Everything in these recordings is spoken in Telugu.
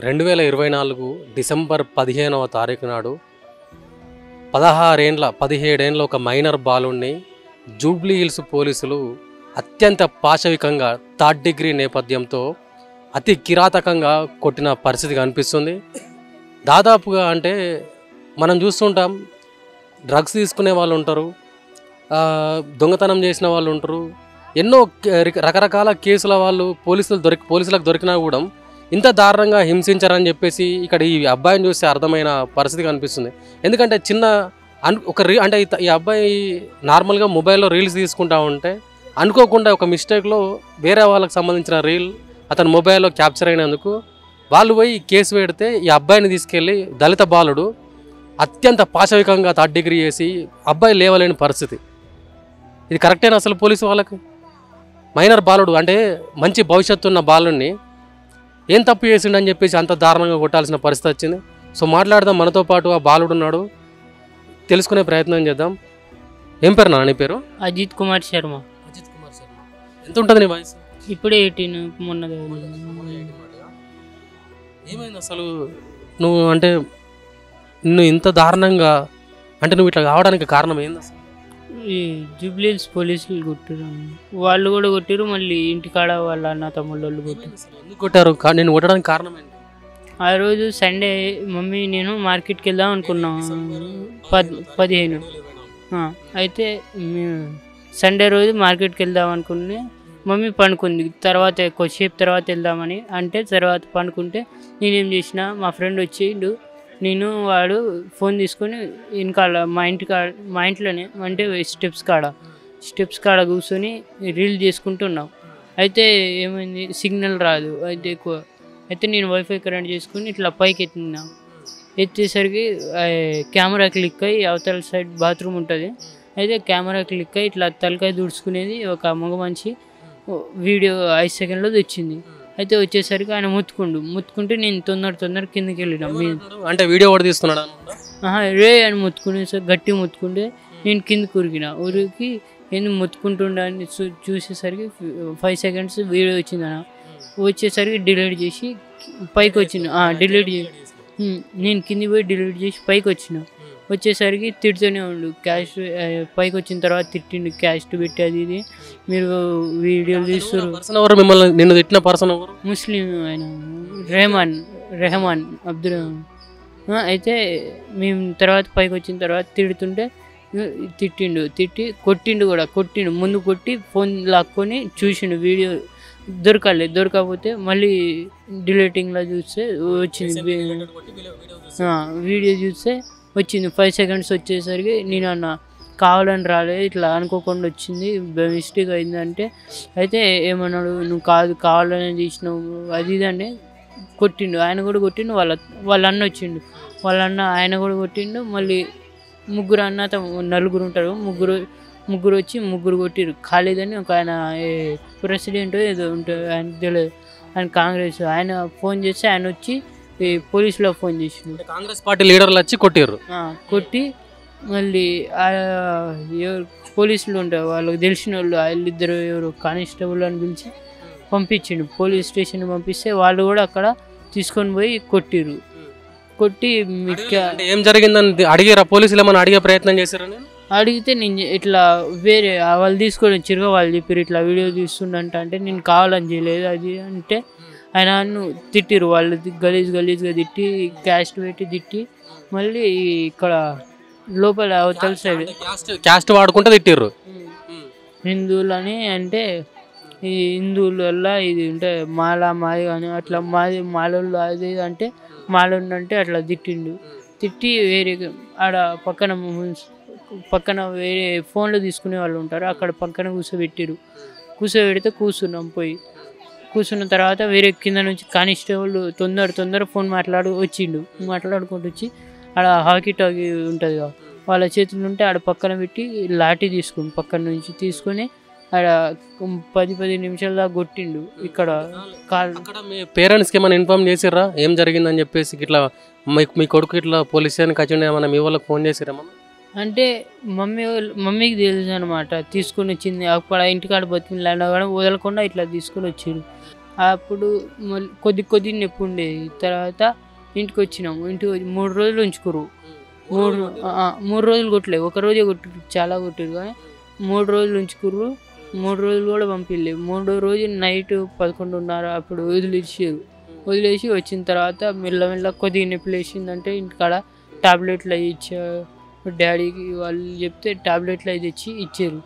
2024 డిసెంబర్ 15వ తారీఖు నాడు 17 ఒక మైనర్ బాలుణ్ణి జూబ్లీ హిల్స్ పోలీసులు అత్యంత పాశవికంగా థర్డ్ డిగ్రీ నేపథ్యంతో అతి కిరాతకంగా కొట్టిన పరిస్థితి కనిపిస్తుంది. దాదాపుగా అంటే మనం చూస్తుంటాం, డ్రగ్స్ తీసుకునే వాళ్ళు ఉంటారు, దొంగతనం చేసిన వాళ్ళు ఉంటారు, ఎన్నో రకరకాల కేసుల వాళ్ళు పోలీసులకు దొరికినా కూడా ఇంత దారుణంగా హింసించారని చెప్పేసి ఇక్కడ ఈ అబ్బాయిని చూస్తే అర్థమైన పరిస్థితి కనిపిస్తుంది. ఎందుకంటే అంటే ఈ అబ్బాయి నార్మల్గా మొబైల్లో రీల్స్ తీసుకుంటా ఉంటే అనుకోకుండా ఒక మిస్టేక్లో వేరే వాళ్ళకి సంబంధించిన రీల్ అతని మొబైల్లో క్యాప్చర్ అయినందుకు వాళ్ళు పోయి కేసు పెడితే ఈ అబ్బాయిని తీసుకెళ్ళి దళిత బాలుడు అత్యంత పాశవికంగా థర్డ్ డిగ్రీ చేసి అబ్బాయి లేవలేని పరిస్థితి. ఇది కరెక్టేనా అసలు పోలీసు వాళ్ళకి? మైనర్ బాలుడు అంటే మంచి భవిష్యత్తు ఉన్న బాలుడిని ఏం తప్పు చేసిండని చెప్పేసి అంత దారుణంగా కొట్టాల్సిన పరిస్థితి వచ్చింది. సో మాట్లాడదాం, మనతో పాటు ఆ బాలుడు ఉన్నాడు, తెలుసుకునే ప్రయత్నం చేద్దాం. ఏం పేరు నాన్న? నీ పేరు? అజిత్ కుమార్ శర్మ. ఎంత ఉంటుంది నీ వయసు? ఇప్పుడే 18. మొన్న ఏమైంది అసలు? నువ్వు ఇంత దారుణంగా అంటే నువ్వు ఇట్లా కావడానికి కారణం ఏంది అసలు? ఈ జూబ్లీ హిల్స్ పోలీసులు కొట్టారు, వాళ్ళు కూడా కొట్టారు, మళ్ళీ ఇంటికాడ వాళ్ళ అన్న తమ్ముళ్ళు కొట్టారు. ఎందుకు కొట్టారు? నేను కొట్టడానికి కారణం ఏంటి? ఆ రోజు సండే మమ్మీ నేను మార్కెట్కి వెళ్దాం అనుకున్నాం, 15. అయితే సండే రోజు మార్కెట్కి వెళ్దాం అనుకుని మమ్మీ పండుకుంది. తర్వాత కొద్దిసేపు తర్వాత వెళ్దామని అంటే తర్వాత పండుకుంటే నేనేం చేసిన, మా ఫ్రెండ్ వచ్చిండు, నేను వాడు ఫోన్ తీసుకొని వెనకాల మా ఇంట్లోనే అంటే స్టెప్స్ కాడ కూర్చొని రీల్ చేసుకుంటున్నాం. అయితే ఏమైంది, సిగ్నల్ రాదు అయితే ఎక్కువ. అయితే నేను వైఫై కరెంట్ చేసుకుని ఇట్లా పైకి ఎత్తేసరికి కెమెరా క్లిక్ అయ్యి అవతల సైడ్ బాత్రూమ్ ఉంటుంది. అయితే కెమెరా క్లిక్ అయ్యి ఇట్లా తలకాయ దుడుచుకునేది ఒక మగ మనిషి వీడియో 5 సెకండ్లో వచ్చింది. అయితే వచ్చేసరికి ఆయన ముత్తుకుంటే నేను తొందర కిందకి వెళ్ళినా. అంటే వీడియో కూడా తీస్తున్నాడు రే అని ముత్తుకునేసరికి గట్టి ముత్తుకుంటే నేను కిందకి ఉరికి ఎందుకు ముత్తుకుంటుండే అని చూసేసరికి 5 సెకండ్స్ వీడియో వచ్చింది అన్న. వచ్చేసరికి డిలీట్ చేసి పైకి వచ్చిన నేను కింది పోయి డిలీట్ చేసి పైకి వచ్చేసరికి తిడుతూనే ఉండు. క్యాష్ పైకి వచ్చిన తర్వాత తిట్టిండు, క్యాష్ పెట్టి అది ఇది మీరు వీడియోలు తీస్తారు. నిన్ను తిట్టిన పర్సన్ ముస్లిం ఆయన రెహమాన్ అబ్దుల్. అయితే మేము తర్వాత పైకి వచ్చిన తర్వాత తిడుతుంటే తిట్టి కొట్టిండు. ముందు కొట్టి ఫోన్ లాక్కొని చూసిండు, వీడియో దొరకకపోతే మళ్ళీ డిలీటింగ్లో చూస్తే వచ్చింది, వీడియో చూస్తే వచ్చింది 5 సెకండ్స్. వచ్చేసరికి నేను అన్న కావాలని రాలేదు, ఇట్లా అనుకోకుండా వచ్చింది, మిస్టేక్ అయిందంటే అయితే ఏమన్నాడు, నువ్వు కావాలని తీసినావు అది ఇది అంటే కొట్టిండు. ఆయన కూడా కొట్టిండు, వాళ్ళ అన్న వచ్చిండు, ఆయన కూడా కొట్టిండు. మళ్ళీ ముగ్గురు అన్న నలుగురు ఉంటారు, ముగ్గురు వచ్చి ముగ్గురు కొట్టిరు. ఖాళీద్ అని ఒక ఆయన ప్రెసిడెంట్ ఏదో ఉంటుంది, ఆయన తెలియదు, ఆయన కాంగ్రెస్. ఆయన ఫోన్ చేస్తే ఆయన వచ్చి పోలీసులో ఫోన్ చేసిండు. కాంగ్రెస్ పార్టీ లీడర్లు వచ్చి కొట్టి మళ్ళీ పోలీసులు ఉంటారు, వాళ్ళకి తెలిసిన వాళ్ళు వాళ్ళిద్దరు ఎవరు కానిస్టేబుల్ అని పిలిచి పంపించిండు. పోలీస్ స్టేషన్ పంపిస్తే వాళ్ళు కూడా అక్కడ తీసుకొని పోయి కొట్టి ఏం జరిగిందని అడిగారా? పోలీసులు ఏమైనా అడిగే ప్రయత్నం చేశారా? అడిగితే నేను ఇట్లా వేరే వాళ్ళు తీసుకొని వచ్చారు, వాళ్ళు చెప్పారు ఇట్లా వీడియో తీస్తుండంట. అంటే నేను కావాలని చేయలేదు అది అంటే ఆయన తిట్టిరు, వాళ్ళు గలీజ్గా తిట్టి క్యాష్ పెట్టి తిట్టి మళ్ళీ ఇక్కడ లోపల అవతల సైడ్ క్యాస్ట్ వాడుకుంటే తిట్టిర్రు. హిందువులని అంటే ఈ హిందువుల వల్ల ఇది ఉంటే మాది కానీ అట్లా మాలోళ్ళు అది అంటే మాలోళ్ళు అంటే అట్లా తిట్టి వేరే ఆడ పక్కన వేరే ఫోన్లో తీసుకునే వాళ్ళు ఉంటారు, అక్కడ పక్కన కూర్చోబెడితే కూర్చున్న తర్వాత వేరే కింద నుంచి కానిస్టేబుల్ తొందర ఫోన్ మాట్లాడుకుంటూ వచ్చి ఆడ హాకీ టాకీ ఉంటుంది కదా, వాళ్ళ చేతులు ఉంటే ఆడ పక్కన పెట్టి లాఠీ పక్కన నుంచి తీసుకొని ఆడ 10 నిమిషాల దాకా కొట్టిండు. ఇక్కడ మీ పేరెంట్స్కి ఏమైనా ఇన్ఫార్మ్ చేసిర్రా ఏం జరిగిందని చెప్పేసి? ఇట్లా మీ కొడుకు ఇట్లా పోలీస్ స్టేషన్కి వచ్చిండే ఏమన్నా మీ వాళ్ళకి ఫోన్ చేసిరా? అంటే మమ్మీకి తెలుసు అనమాట, తీసుకొని వచ్చింది. అక్కడ ఇంటికాడ బతికిన వదలకుండా ఇట్లా తీసుకొని వచ్చారు. అప్పుడు మళ్ళీ కొద్ది నొప్పి ఉండేది. తర్వాత ఇంటికి వచ్చినాము. ఇంటికి వచ్చి 3 రోజులు ఉంచుకురు. 3 రోజులు కొట్టలేదు, ఒక రోజే కొట్టిరు, చాలా కొట్టిరు. కానీ 3 రోజులు ఉంచుకుర్రు. 3 రోజులు కూడా పంపిలేదు. 3వ రోజు నైట్ 11:30 అప్పుడు వదిలేసి వచ్చిన తర్వాత మెల్లమెల్ల కొద్దిగా నొప్పి లేచిందంటే ఇంటికాడ టాబ్లెట్లు అవి ఇచ్చారు. డాడీకి వాళ్ళు చెప్తే టాబ్లెట్లు అవి తెచ్చి ఇచ్చారు.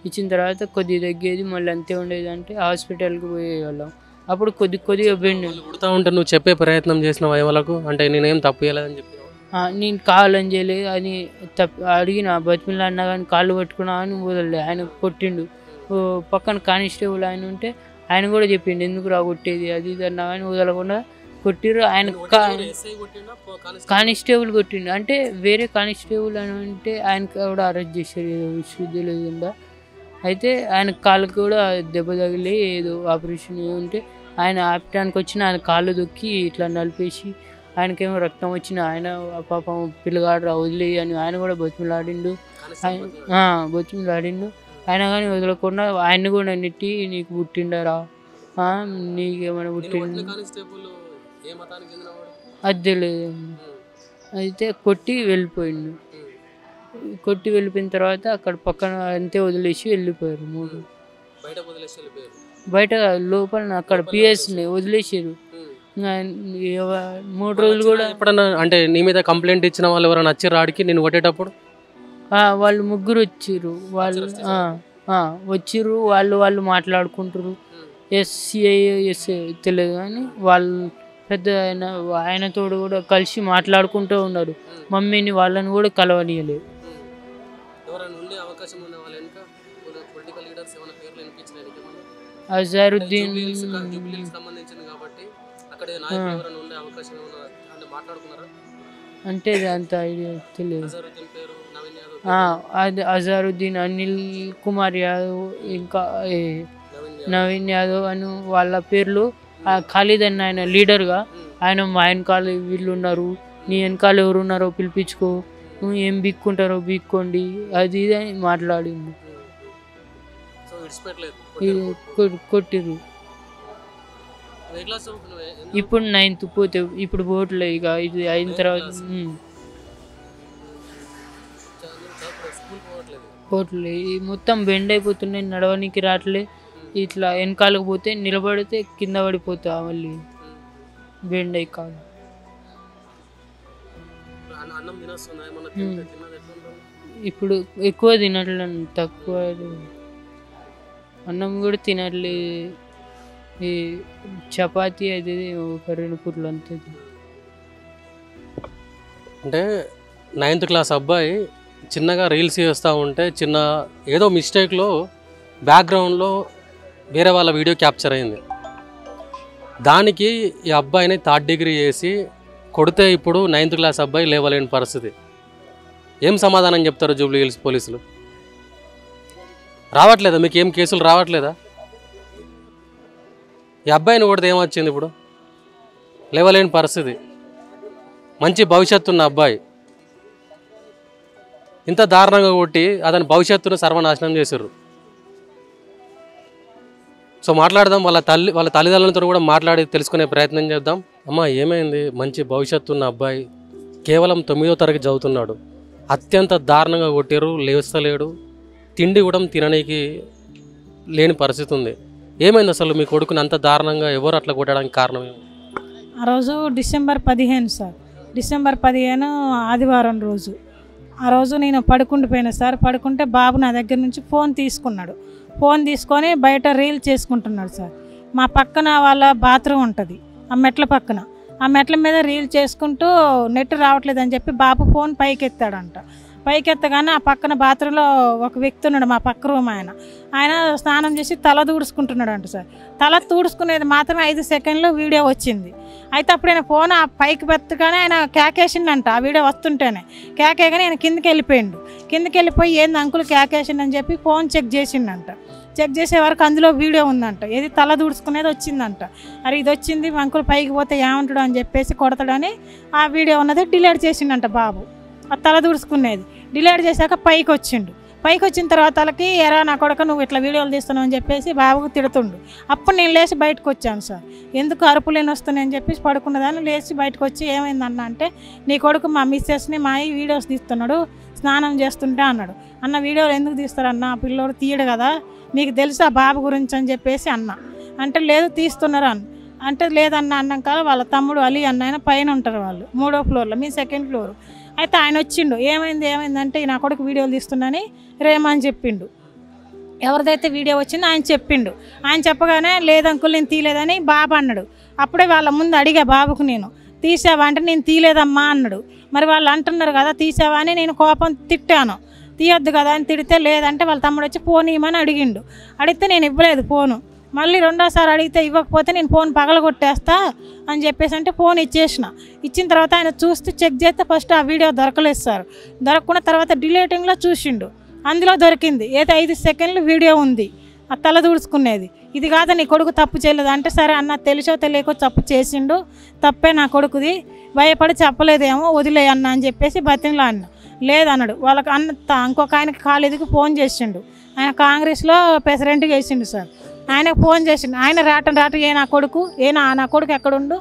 ఇచ్చిన తర్వాత కొద్దిగా తగ్గేది, మళ్ళీ అంతే ఉండేది. అంటే హాస్పిటల్కి పోయేవాళ్ళం. అప్పుడు కొద్దిగా బెండ్ కొడతా ఉంటే నువ్వు చెప్పే ప్రయత్నం చేసినావా వాళ్ళకు? అంటే నేనేం తప్పు చేయలేదని చెప్పి నేను కావాలని చేయలేదు అని అడిగిన, బతిమిలా అన్నా కానీ కాళ్ళు పట్టుకున్నా అని వదలలేదు. ఆయన కొట్టిండు. పక్కన కానిస్టేబుల్ ఆయన ఉంటే ఆయన కూడా చెప్పిండు ఎందుకు రా కొట్టేది అది ఇది అన్నా కానీ వదలకుండా కొట్టిర్రు. ఆయన కానిస్టేబుల్ కొట్టిండు. అంటే వేరే కానిస్టేబుల్ అని అంటే ఆయనకి కూడా అరెస్ట్ చేశారు ఏదో విశ్వవిద్యాలయంలో. అయితే ఆయన కాళ్ళకి కూడా దెబ్బ తగిలి ఏదో ఆపరేషన్ ఉంటే ఆయన ఆపటానికి వచ్చిన ఆయన కాళ్ళు దొక్కి ఇట్లా నలిపేసి ఆయనకేమో రక్తం వచ్చిన ఆయన పాపం పిల్లగాడు వదిలే అని ఆయన కూడా బతిమిలాడిండు. ఆయన కానీ వదలకుండా ఆయన్ని కూడా నెట్టి నీకు పుట్టిండరా, నీకేమైనా పుట్టిండు అది తెలియదు. అయితే కొట్టి వెళ్ళిపోయిండు. కొట్టి వెళ్ళిపోయిన తర్వాత అక్కడ పక్కన అంతే వదిలేసి వెళ్ళిపోయారు. 3 బయట లోపల అక్కడ పిఎస్ని వదిలేసారు. 3 రోజులు కూడా ఎప్పుడన్నా అంటే నీ మీద కంప్లైంట్ ఇచ్చిన వాళ్ళు ఎవరైనా వచ్చి రాడికి నేను కొట్టేటప్పుడు వాళ్ళు 3 వచ్చిర్రు. వాళ్ళు మాట్లాడుకుంటారు. ఎస్సీఐ తెలియదు కానీ వాళ్ళు పెద్ద ఆయనతో కూడా కలిసి మాట్లాడుకుంటూ ఉన్నారు. మమ్మీని వాళ్ళని కూడా కలవనీయలేదు. అజారుద్దీన్ అంటే అంత ఐడియా తెలియదు. అది అజారుద్దీన్, అనిల్ కుమార్ యాదవ్, ఇంకా నవీన్ యాదవ్ అని వాళ్ళ పేర్లు. ఖాళీద్ అన్న ఆయన లీడర్గా ఆయన మా వెనకాల వీళ్ళు ఉన్నారు, నీ వెనకాల ఎవరు ఉన్నారో పిలిపించుకో, నువ్వు ఏం బిక్కుంటారో బిక్కోండి అది ఇది అని మాట్లాడింది. కొట్టిరు. ఇప్పుడు 9th పోతే ఇప్పుడు పోవట్లే. ఇక ఇది అయిన తర్వాత పోవట్లే. మొత్తం బెండ్ అయిపోతున్నాయి, నడవడానికి రావట్లే. ఇట్లా వెనకాలకు పోతే నిలబడితే కింద పడిపోతా మళ్ళీ బెండ్ అయి కాదు. ఇప్పుడు ఎక్కువ తినట్లేదు, తక్కువ అన్నం కూడా తినట్లేదు. ఈ చపాతీ అయితే ఒక 2 పూటలు అంతే. అంటే 9th క్లాస్ అబ్బాయి చిన్నగా రీల్స్ చేస్తూ ఉంటే చిన్న ఏదో మిస్టేక్లో బ్యాక్గ్రౌండ్లో వేరే వాళ్ళ వీడియో క్యాప్చర్ అయింది. దానికి ఈ అబ్బాయిని 3rd డిగ్రీ చేసి కొడితే ఇప్పుడు 9th క్లాస్ అబ్బాయి లేవలేని పరిస్థితి. ఏం సమాధానం చెప్తారు జూబ్లీ హిల్స్ పోలీసులు? రావట్లేదా మీకు ఏం కేసులు రావట్లేదా? ఈ అబ్బాయిని కొడితే ఏమొచ్చింది? ఇప్పుడు లేవలేని పరిస్థితి. మంచి భవిష్యత్తు ఉన్న అబ్బాయి ఇంత దారుణంగా కొట్టి అతని భవిష్యత్తును సర్వనాశనం చేశారు. సో మాట్లాడదాం, వాళ్ళ తల్లిదండ్రులతో కూడా మాట్లాడి తెలుసుకునే ప్రయత్నం చేద్దాం. అమ్మ ఏమైంది? మంచి భవిష్యత్తు ఉన్న అబ్బాయి కేవలం 9వ తరగతి చదువుతున్నాడు, అత్యంత దారుణంగా కొట్టారు, లేస్తలేడు, తిండి కూడా తినడానికి లేని పరిస్థితి ఉంది. ఏమైంది అసలు మీ కొడుకుని అంత దారుణంగా ఎవరు అట్లా కొట్టడానికి కారణం ఏమి? ఆ రోజు December 15 సార్, December 15 ఆదివారం రోజు. ఆ రోజు నేను పడుకుండిపోయినా సార్. పడుకుంటే బాబు నా దగ్గర నుంచి ఫోన్ తీసుకున్నాడు. ఫోన్ తీసుకొని బయట రీల్ చేసుకుంటున్నాడు సార్. మా పక్కన వాళ్ళ బాత్రూమ్ ఉంటుంది, ఆ మెట్ల పక్కన. ఆ మెట్ల మీద రీల్ చేసుకుంటూ నెట్ రావట్లేదని చెప్పి బాబు ఫోన్ పైకెత్తాడంట. పైకెత్తగానే ఆ పక్కన బాత్రూంలో ఒక వ్యక్తి ఉన్నాడు, మా పక్క రూమ్ ఆయన స్నానం చేసి తల తూడుచుకుంటున్నాడు అంట సార్. తల తూడుచుకునేది మాత్రం 5 సెకండ్లు వీడియో వచ్చింది. అయితే అప్పుడు ఆయన ఫోన్ ఆ పైకి పెట్టగానే ఆయన కేకేసిండంట. ఆ వీడియో వస్తుంటేనే కేకేగానే ఆయన కిందకి వెళ్ళిపోయి ఏంది అంకుల్ కేకేసిండని చెప్పి ఫోన్ చెక్ చేసిండంట. చెక్ చేసే వరకు అందులో వీడియో ఉందంట, ఏది తల దూడుచుకునేది వచ్చిందంట. అరే ఇది వచ్చింది, అంకుల్ పైకి పోతే ఏమంటాడు అని చెప్పేసి కొడతాడని ఆ వీడియో ఉన్నది డిలీట్ చేసిండంట బాబు. ఆ తల దూడుచుకునేది డిలీట్ చేశాక పైకి వచ్చిండు. పైకి వచ్చిన తర్వాత వాళ్ళకి ఎరా నా కొడుకు నువ్వు ఇట్లా వీడియోలు తీస్తున్నావు అని చెప్పేసి బాబుకు తిడుతుండు. అప్పుడు నేను లేచి బయటకు వచ్చాను సార్. ఎందుకు అరుపులేని వస్తున్నాయని చెప్పేసి పడుకున్నదాన్ని లేచి బయటకు వచ్చి ఏమైందన్న అంటే నీ కొడుకు మా మిస్సెస్ని మా వీడియోస్ తీస్తున్నాడు స్నానం చేస్తుంటే అన్నాడు. అన్న వీడియోలు ఎందుకు తీస్తారన్న పిల్లోడు తీయడు కదా మీకు తెలుసా బాబు గురించి అని చెప్పేసి అన్న. అంటే లేదు తీస్తున్నారు అంటే లేదన్న అన్నాక వాళ్ళ తమ్ముడు అలీ అన్న ఆయన పైన ఉంటారు వాళ్ళు 3వ ఫ్లోర్లో మీ 2nd ఫ్లోర్. అయితే ఆయన వచ్చిండు ఏమైందంటే నా కొడుకు వీడియోలు తీస్తున్నాని రేమని చెప్పిండు. ఎవరిదైతే వీడియో వచ్చిందో ఆయన చెప్పిండు. ఆయన చెప్పగానే లేదంకుల్ నేను తీయలేదని బాబు అన్నాడు. అప్పుడే వాళ్ళ ముందు అడిగా బాబుకు నేను తీసావా అంటే నేను తీయలేదమ్మా అన్నాడు. మరి వాళ్ళు అంటున్నారు కదా తీసావా అని నేను కోపం తిట్టాను. తీయొద్దు కదా అని తిడితే లేదంటే వాళ్ళ తమ్ముడు వచ్చి ఫోన్ ఇవ్వమని అడిగిండు. అడిగితే నేను ఇవ్వలేదు ఫోను. మళ్ళీ 2వసారి అడిగితే ఇవ్వకపోతే నేను ఫోన్ పగలగొట్టేస్తా అని చెప్పేసి అంటే ఫోన్ ఇచ్చేసిన. ఇచ్చిన తర్వాత ఆయన చూస్తూ చెక్ చేస్తే ఫస్ట్ ఆ వీడియో దొరకలేదు సార్. దొరకకున్న తర్వాత డిలీటింగ్లో చూసిండు. అందులో దొరికింది ఏదో 5 సెకండ్లు వీడియో ఉంది ఆ తల దూడ్చుకునేది. ఇది కాదు నీ కొడుకు తప్పు చేయలేదు అంటే సరే అన్న తెలుసో తెలియకో తప్పు చేసిండు తప్పే నా కొడుకుది భయపడి చెప్పలేదేమో వదిలే అన్న అని చెప్పేసి బతిమలా అన్న. లేదన్నాడు. వాళ్ళకి ఇంకొక ఆయనకి కాలేజీకి ఫోన్ చేసిండు. ఆయన కాంగ్రెస్లో ప్రెసిడెంట్గా వేసిండు సార్. ఆయనకు ఫోన్ చేసిండు. ఆయన రాటం నా కొడుకు నా కొడుకు ఎక్కడుండు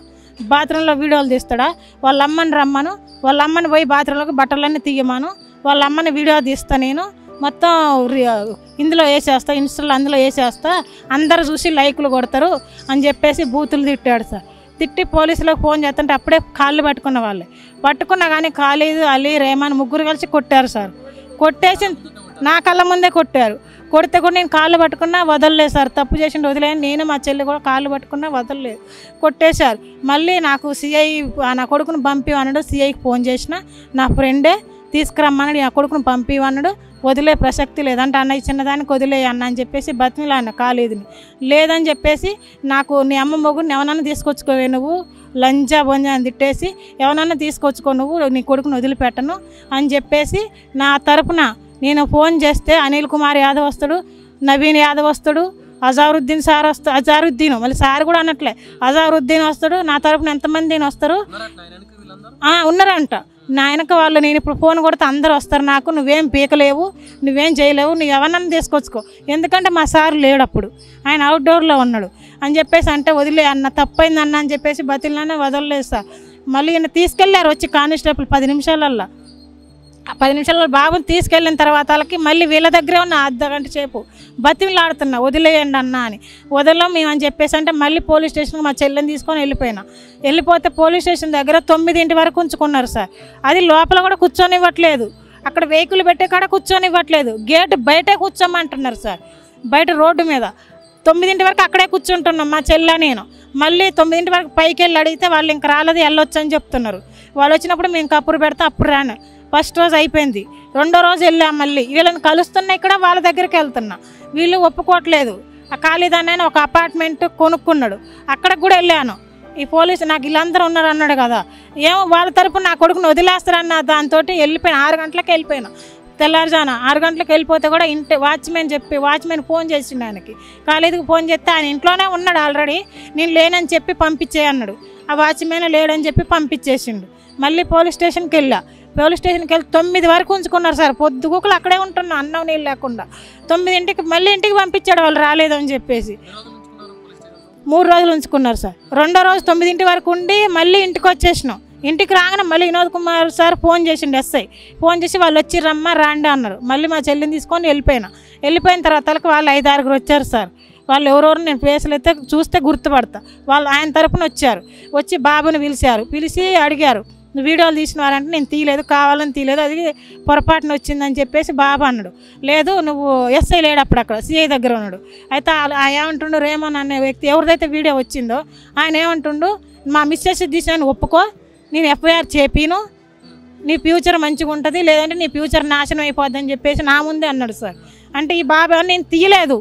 బాత్రూంలో వీడియోలు తీస్తాడా వాళ్ళ అమ్మని రమ్మను వాళ్ళ అమ్మని పోయి బాత్రూంలోకి బట్టలన్నీ తీయమాను వాళ్ళ అమ్మని వీడియో తీస్తా నేను మొత్తం ఇందులో వేసేస్తా ఇన్స్టాలో అందులో వేసేస్తా అందరు చూసి లైకులు కొడతారు అని చెప్పేసి బూతులు తిట్టాడు సార్. తిట్టి పోలీసులకు ఫోన్ చేస్తుంటే అప్పుడే కాళ్ళు పట్టుకున్నా కానీ ఖాళీదు అలీ రేమాన్ ముగ్గురు కలిసి కొట్టారు సార్. కొట్టేసి నా కళ్ళ ముందే కొట్టారు. కొడితే కూడా నేను కాళ్ళు పట్టుకున్నా వదలలేదు సార్. తప్పు చేసిండు వదిలేని నేను మా చెల్లి కూడా కాళ్ళు పట్టుకున్నా వదలలేదు కొట్టేశారు. మళ్ళీ నాకు సిఐ నా కొడుకును పంపివన్నాడు. సిఐకి ఫోన్ చేసిన నా ఫ్రెండే తీసుకురమ్మన్నాడు. నా కొడుకును పంపివన్నాడు. వదిలే ప్రసక్తి లేదంటే అన్నయ్య చిన్నదానికి వదిలే అన్న అని చెప్పేసి బతిమిలా అన్న కాలేదుని లేదని చెప్పేసి నాకు నీ అమ్మ మొగుడిని ఎవరన్నా తీసుకొచ్చుకోవే నువ్వు లంజా బొంజా అని తిట్టేసి ఎవరన్నా తీసుకొచ్చుకో నువ్వు నీ కొడుకుని వదిలిపెట్టను అని చెప్పేసి నా తరపున నేను ఫోన్ చేస్తే అనిల్ కుమార్ యాదవ్ వస్తాడు నవీన్ యాదవ్ వస్తాడు అజారుద్దీన్ సార్ వస్తాడు అజారుద్దీన్ మళ్ళీ సార్ కూడా అన్నట్లే అజారుద్దీన్ వస్తాడు నా తరపున ఎంతమంది వస్తారు ఉన్నారంట నా వెనక వాళ్ళు. నేను ఇప్పుడు ఫోన్ కొడితే అందరూ వస్తారు నాకు నువ్వేం పీకలేవు నువ్వేం చేయలేవు నువ్వు ఎవరన్నా తీసుకొచ్చుకో ఎందుకంటే మా సార్ లేడు అప్పుడు ఆయన అవుట్డోర్లో ఉన్నాడు అని చెప్పేసి అంటే వదిలే అన్న తప్పైంది అన్న అని చెప్పేసి బతిలానే వదలలేదు సార్. మళ్ళీ ఈయన తీసుకెళ్లారు వచ్చి కానిస్టేబుల్ 10 నిమిషాలల్లో 10 నిమిషాలలో బాబుని తీసుకెళ్ళిన తర్వాత వాళ్ళకి మళ్ళీ వీళ్ళ దగ్గరే ఉన్న అర్ధగంట సేపు బతిమలాడుతున్నా వదిలేయండి అన్న అని వదలం మేము అని చెప్పేసి అంటే మళ్ళీ పోలీస్ స్టేషన్కి మా చెల్లెని తీసుకొని వెళ్ళిపోతే పోలీస్ స్టేషన్ దగ్గర 9 వరకు ఉంచుకున్నారు సార్. అది లోపల కూడా కూర్చొనివ్వట్లేదు అక్కడ వెహికల్ పెట్టే కాడ కూర్చొనివ్వట్లేదు గేట్ బయటే కూర్చోమంటున్నారు సార్. బయట రోడ్డు మీద 9 వరకు అక్కడే కూర్చుంటున్నాం మా చెల్లె నేను. మళ్ళీ 9 వరకు పైకి వెళ్ళి అడిగితే వాళ్ళు ఇంక రాలేదు వెళ్ళొచ్చు అని చెప్తున్నారు. వాళ్ళు వచ్చినప్పుడు మేము కప్పురు పెడితే అప్పుడు రాను. ఫస్ట్ రోజు అయిపోయింది. 2వ రోజు వెళ్ళాం మళ్ళీ వీళ్ళని కలుస్తున్నా ఇక్కడ వాళ్ళ దగ్గరికి వెళ్తున్నా వీళ్ళు ఒప్పుకోవట్లేదు. ఆ ఖాళీదాన్ని ఒక అపార్ట్మెంట్ కొనుక్కున్నాడు అక్కడికి కూడా వెళ్ళాను. ఈ పోలీసు నాకు వీళ్ళందరూ ఉన్నారు అన్నాడు కదా ఏమో వాళ్ళ తరపున నా కొడుకుని వదిలేస్తారన్న దాంతో వెళ్ళిపోయాను. 6 గంటలకు వెళ్ళిపోయాను తెల్లారుజాన 6 గంటలకు వెళ్ళిపోతే కూడా వాచ్మెన్ ఫోన్ చేసిండు ఆయనకి కాలేజీకి ఫోన్ చేస్తే ఆయన ఇంట్లోనే ఉన్నాడు ఆల్రెడీ నేను లేనని చెప్పి పంపించే అన్నాడు. ఆ వాచ్మెన్ లేడని చెప్పి పంపించేసిండు. మళ్ళీ పోలీస్ స్టేషన్కి వెళ్ళి 9 వరకు ఉంచుకున్నారు సార్. పొద్దుగూకులు అక్కడే ఉంటున్నా అన్నం నీళ్ళు లేకుండా 9ంటికి మళ్ళీ ఇంటికి పంపించాడు వాళ్ళు రాలేదని చెప్పేసి 3 రోజులు ఉంచుకున్నారు సార్. 2వ రోజు 9 వరకు ఉండి మళ్ళీ ఇంటికి వచ్చేసినాం. ఇంటికి రాగానే మళ్ళీ వినోద్ కుమార్ సార్ ఫోన్ చేసిండు ఎస్ఐ ఫోన్ చేసి వాళ్ళు వచ్చి రమ్మా రాండి అన్నారు. మళ్ళీ మా చెల్లిని తీసుకొని వెళ్ళిపోయిన తర్వాత వాళ్ళు 5-6 వచ్చారు సార్. వాళ్ళు ఎవరెవరు నేను ఫేసులు అయితే చూస్తే గుర్తుపడతా. వాళ్ళు ఆయన తరపున వచ్చి బాబుని పిలిచి అడిగారు నువ్వు వీడియోలు తీసినవారంటే నేను తీయలేదు కావాలని తీయలేదు అది పొరపాటున వచ్చిందని చెప్పేసి బాబు అన్నాడు. లేదు నువ్వు ఎస్ఐ లేడు అక్కడ సిఐ దగ్గర ఉన్నాడు. అయితే ఏమంటుండు రేమన్ అనే వ్యక్తి ఎవరిదైతే వీడియో వచ్చిందో ఆయన ఏమంటుండు మా మిస్సెస్ తీసాను ఒప్పుకో నేను ఎఫ్ఐఆర్ చేపిను నీ ఫ్యూచర్ మంచిగా ఉంటుంది లేదంటే నీ ఫ్యూచర్ నాశనం అయిపోద్ది అని చెప్పేసి నా ముందే అన్నాడు సార్. అంటే ఈ బాబు నేను తీయలేదు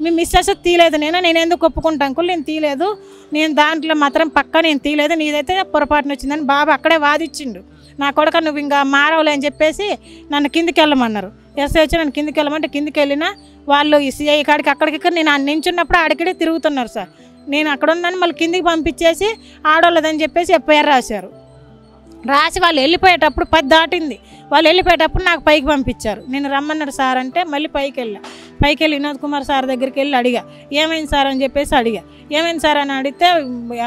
మీ మిస్సెస్ తీయలేదు నేను ఎందుకు ఒప్పుకుంటాను అంకుల్ నేను తీయలేదు నేను దాంట్లో మాత్రం పక్కా నేను తీయలేదు నీదైతే పొరపాటున వచ్చిందని బాబు అక్కడే వాదిచ్చిండు. నా కొడుక నువ్వు ఇంకా మారవలే అని చెప్పేసి నన్ను కిందికి వెళ్ళమన్నారు. ఎస్ఐ వచ్చి నన్ను కిందికి వెళ్ళమంటే కిందికి వెళ్ళినా వాళ్ళు ఈ సిఐ కాడికి అక్కడికి నేను నించున్నప్పుడు అడిగిడే తిరుగుతున్నారు సార్. నేను అక్కడ ఉందని మళ్ళీ కిందికి పంపించేసి ఆడోళ్ళదని చెప్పేసి ఎఫ్ఐఆర్ రాశారు. రాసి వాళ్ళు వెళ్ళిపోయేటప్పుడు 10 దాటింది. వాళ్ళు వెళ్ళిపోయేటప్పుడు నాకు పైకి పంపించారు. నేను రమ్మన్నాడు సార్ అంటే మళ్ళీ పైకి వెళ్ళి వినోద్ కుమార్ సార్ దగ్గరికి వెళ్ళి అడిగా, ఏమైంది సార్ అని చెప్పేసి అడిగా. ఏమైంది సార్ అని అడిగితే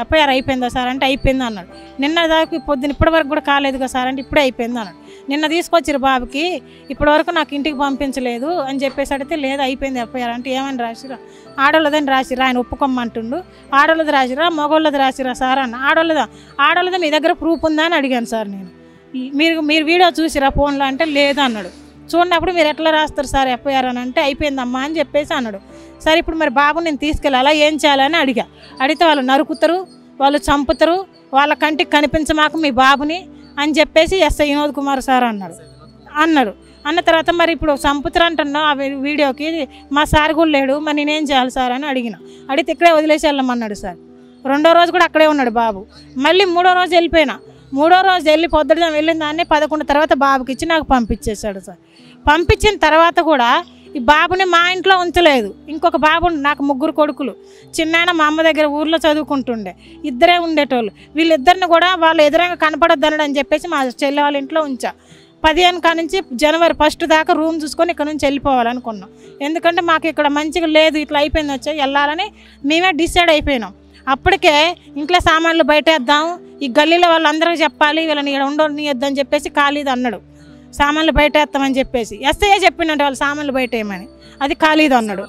ఎఫ్ఐఆర్ అయిపోయిందా సార్ అంటే అయిపోయింది అన్నాడు. నిన్న దాకా పొద్దున ఇప్పటివరకు కూడా కాలేదు కదా సార్ అంటే ఇప్పుడే అయిపోయింది అన్నాడు. నిన్న తీసుకొచ్చిరు బాబుకి, ఇప్పటివరకు నాకు ఇంటికి పంపించలేదు అని చెప్పేసి అడిగితే లేదు అయిపోయింది ఎఫ్ఐఆర్ అంటే ఏమని రాసిరా, ఆడోళ్ళదని రాసిరా, ఆయన ఒప్పుకోమ్మంటుండు. ఆడోళ్ళది రాసిరా మగోళ్ళది రాసిరా సార్ అన్న. ఆడోళ్ళది మీ దగ్గర ప్రూఫ్ ఉందా అని అడిగాను సార్ నేను. మీరు వీడియో చూసిరా ఫోన్లో అంటే లేదు అన్నాడు. చూడనప్పుడు మీరు ఎట్లా రాస్తారు సార్ ఎఫ్ఐఆర్ అని అంటే అయిపోయిందమ్మా అని చెప్పేసి అన్నాడు. సరే ఇప్పుడు మరి బాబు నేను తీసుకెళ్ళాలా ఏం చేయాలని అడిగితే వాళ్ళు నరుకుతారు, వాళ్ళు చంపుతారు, వాళ్ళ కంటికి కనిపించమాకు మీ బాబుని అని చెప్పేసి ఎస్ఐ వినోద్ కుమార్ సార్ అన్నాడు. అన్న తర్వాత మరి ఇప్పుడు చంపుతారు అంటున్నావు ఆ వీడియోకి, మా సార్ కూడా లేడు, మరి నేనేం చేయాలి సార్ అని అడిగితే ఇక్కడే వదిలేసి వెళ్ళమన్నాడు సార్. 2వ రోజు కూడా అక్కడే ఉన్నాడు బాబు. మళ్ళీ 3వ రోజు వెళ్ళిపోయినా. 3వ రోజు వెళ్ళి పొద్దున వెళ్ళిన దాన్ని 11 తర్వాత బాబుకి ఇచ్చి నాకు పంపించేశాడు సార్. పంపించిన తర్వాత కూడా ఈ బాబుని మా ఇంట్లో ఉంచలేదు. ఇంకొక బాబు, నాకు 3 కొడుకులు. చిన్నాయన మా అమ్మ దగ్గర ఊర్లో చదువుకుంటుండే, ఇద్దరే ఉండేటోళ్ళు. వీళ్ళిద్దరిని కూడా వాళ్ళు ఎదురంగా కనపడొద్దనడు అని చెప్పేసి మా చెల్లె వాళ్ళ ఇంట్లో ఉంచా. 15 కాడ నుంచి జనవరి 1 దాకా రూమ్ చూసుకొని ఇక్కడ నుంచి వెళ్ళిపోవాలనుకున్నాం. ఎందుకంటే మాకు ఇక్కడ మంచిగా లేదు, ఇట్లా అయిపోయింది వచ్చి వెళ్ళాలని మేమే డిసైడ్ అయిపోయినాం. అప్పటికే ఇంట్లో సామాన్లు బయటేద్దాం, ఈ గల్లీలో వాళ్ళందరికీ చెప్పాలి, వీళ్ళని ఇక్కడ ఉండనియొద్దని చెప్పేసి ఖాళీది అన్నాడు. సామాన్లు బయటేస్తామని చెప్పేసి ఎస్ఐ చెప్పిండంటే వాళ్ళు సామాన్లు బయట వేయమని, అది ఖాళీది అన్నాడు.